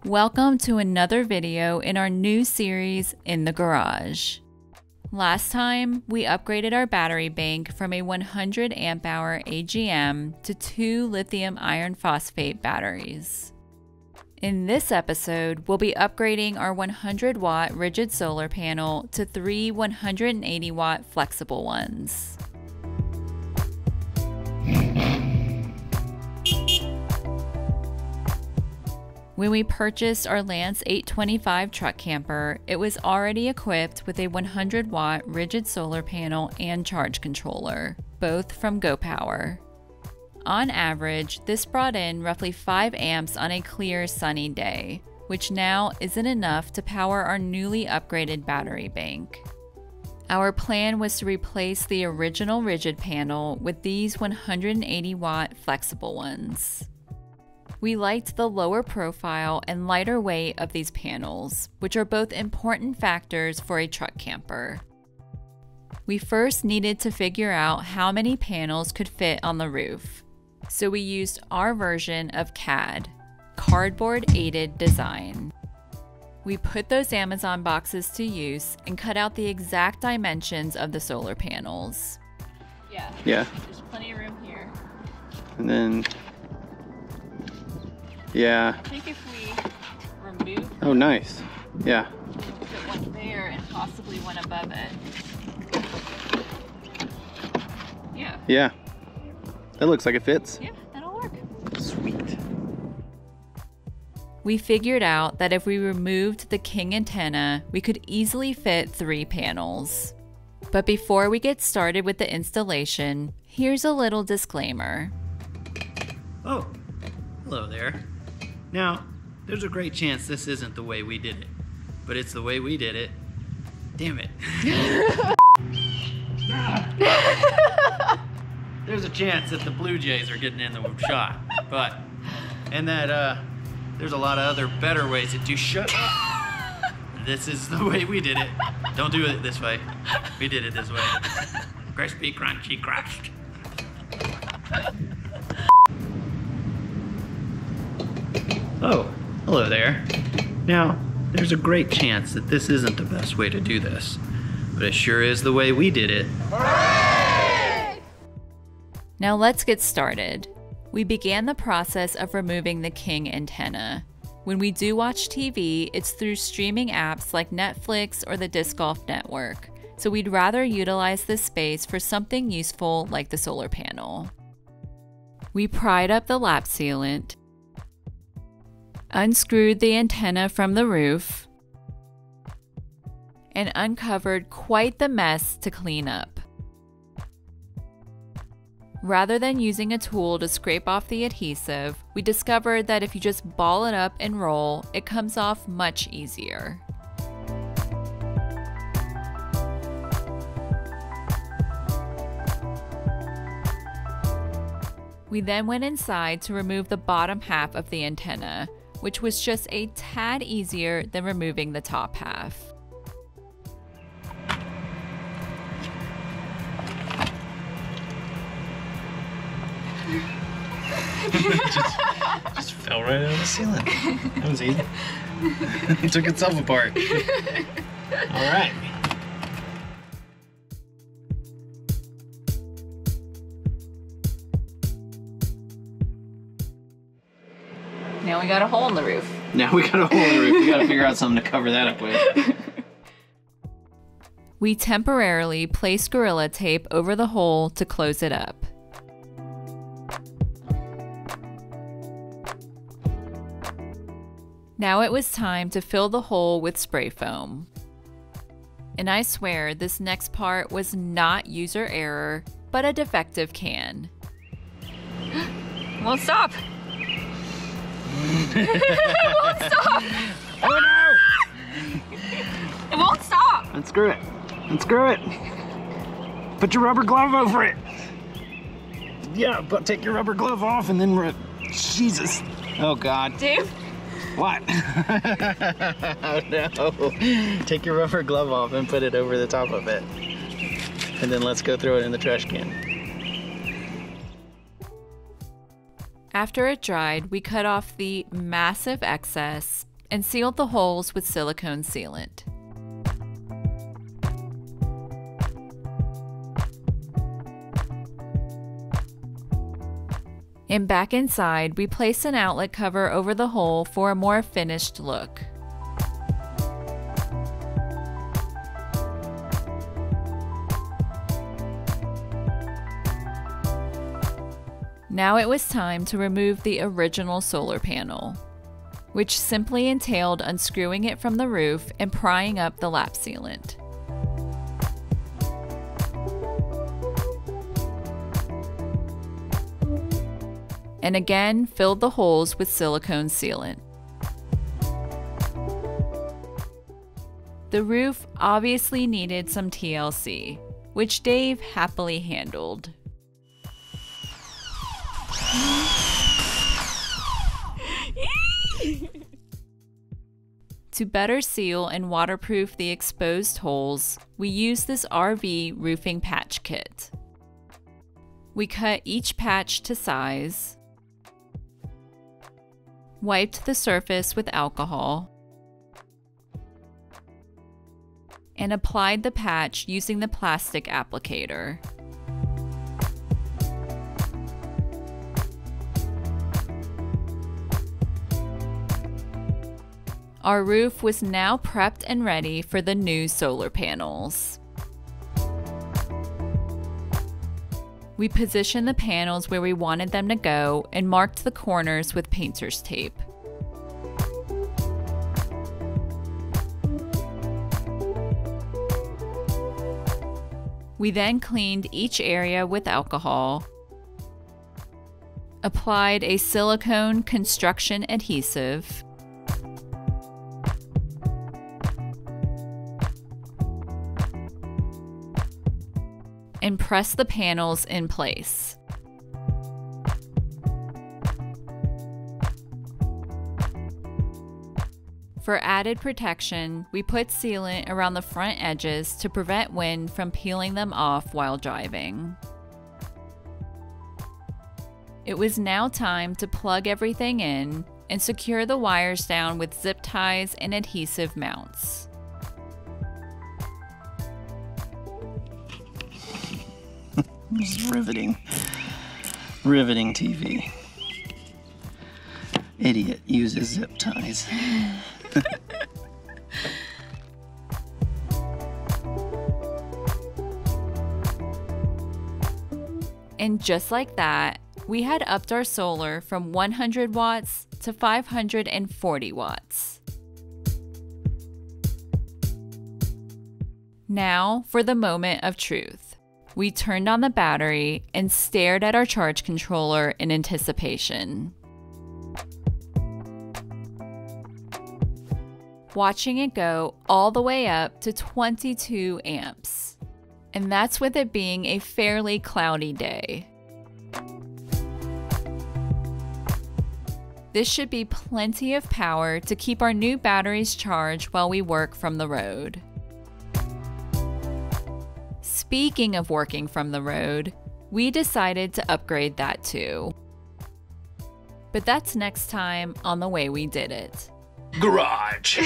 Welcome to another video in our new series, In the Garage. Last time, we upgraded our battery bank from a 100 amp hour AGM to 2 lithium iron phosphate batteries. In this episode, we'll be upgrading our 100 watt rigid solar panel to 3 180 watt flexible ones. When we purchased our Lance 825 truck camper, it was already equipped with a 100 watt rigid solar panel and charge controller, both from GoPower. On average, this brought in roughly 5 amps on a clear sunny day, which now isn't enough to power our newly upgraded battery bank. Our plan was to replace the original rigid panel with these 180 watt flexible ones. We liked the lower profile and lighter weight of these panels, which are both important factors for a truck camper. We first needed to figure out how many panels could fit on the roof, so we used our version of CAD, Cardboard Aided Design. We put those Amazon boxes to use and cut out the exact dimensions of the solar panels. Yeah. There's plenty of room here. And then yeah. I think if we remove Oh, nice. Yeah. we'll put one there and possibly one above it. Yeah. Yeah. That looks like it fits. Yeah, that'll work. Sweet. We figured out that if we removed the king antenna, we could easily fit 3 panels. But before we get started with the installation, here's a little disclaimer. Oh, hello there. Now, there's a great chance this isn't the way we did it, but it's the way we did it. Damn it. There's a chance that the Blue Jays are getting in the shot, and that there's a lot of other better ways to do. Shut up. This is the way we did it. Don't do it this way. We did it this way. Crispy, crunchy, crushed. Oh, hello there. Now, there's a great chance that this isn't the best way to do this, but it sure is the way we did it. Hooray! Now let's get started. We began the process of removing the king antenna. When we do watch TV, it's through streaming apps like Netflix or the Disc Golf Network, so we'd rather utilize this space for something useful like the solar panel. We pried up the lap sealant, unscrewed the antenna from the roof, and uncovered quite the mess to clean up. Rather than using a tool to scrape off the adhesive, we discovered that if you just ball it up and roll, it comes off much easier. We then went inside to remove the bottom half of the antenna, which was just a tad easier than removing the top half. just fell right out of the ceiling. That was easy. It took itself apart. All right. Now we got a hole in the roof. Now we got a hole in the roof. We gotta figure out something to cover that up with. We temporarily placed Gorilla Tape over the hole to close it up. Now it was time to fill the hole with spray foam. And I swear this next part was not user error, but a defective can. Won't stop! It won't stop! Oh no! It won't stop! Unscrew it. Unscrew it. Put your rubber glove over it. Yeah, but take your rubber glove off and then Jesus. Oh God. Dave? What? Oh no. Take your rubber glove off and put it over the top of it. And then let's go throw it in the trash can. After it dried, we cut off the massive excess, and sealed the holes with silicone sealant. And back inside, we placed an outlet cover over the hole for a more finished look. Now it was time to remove the original solar panel, which simply entailed unscrewing it from the roof and prying up the lap sealant. And again, filled the holes with silicone sealant. The roof obviously needed some TLC, which Dave happily handled. To better seal and waterproof the exposed holes, we used this RV roofing patch kit. We cut each patch to size, wiped the surface with alcohol, and applied the patch using the plastic applicator. Our roof was now prepped and ready for the new solar panels. We positioned the panels where we wanted them to go and marked the corners with painter's tape. We then cleaned each area with alcohol, applied a silicone construction adhesive, and press the panels in place. For added protection, we put sealant around the front edges to prevent wind from peeling them off while driving. It was now time to plug everything in and secure the wires down with zip ties and adhesive mounts. This is riveting. Riveting TV. Idiot uses zip ties. And just like that, we had upped our solar from 100 watts to 540 watts. Now for the moment of truth. We turned on the battery and stared at our charge controller in anticipation. Watching it go all the way up to 22 amps. And that's with it being a fairly cloudy day. This should be plenty of power to keep our new batteries charged while we work from the road. Speaking of working from the road, we decided to upgrade that too. But that's next time on The Way We Did It. Garage!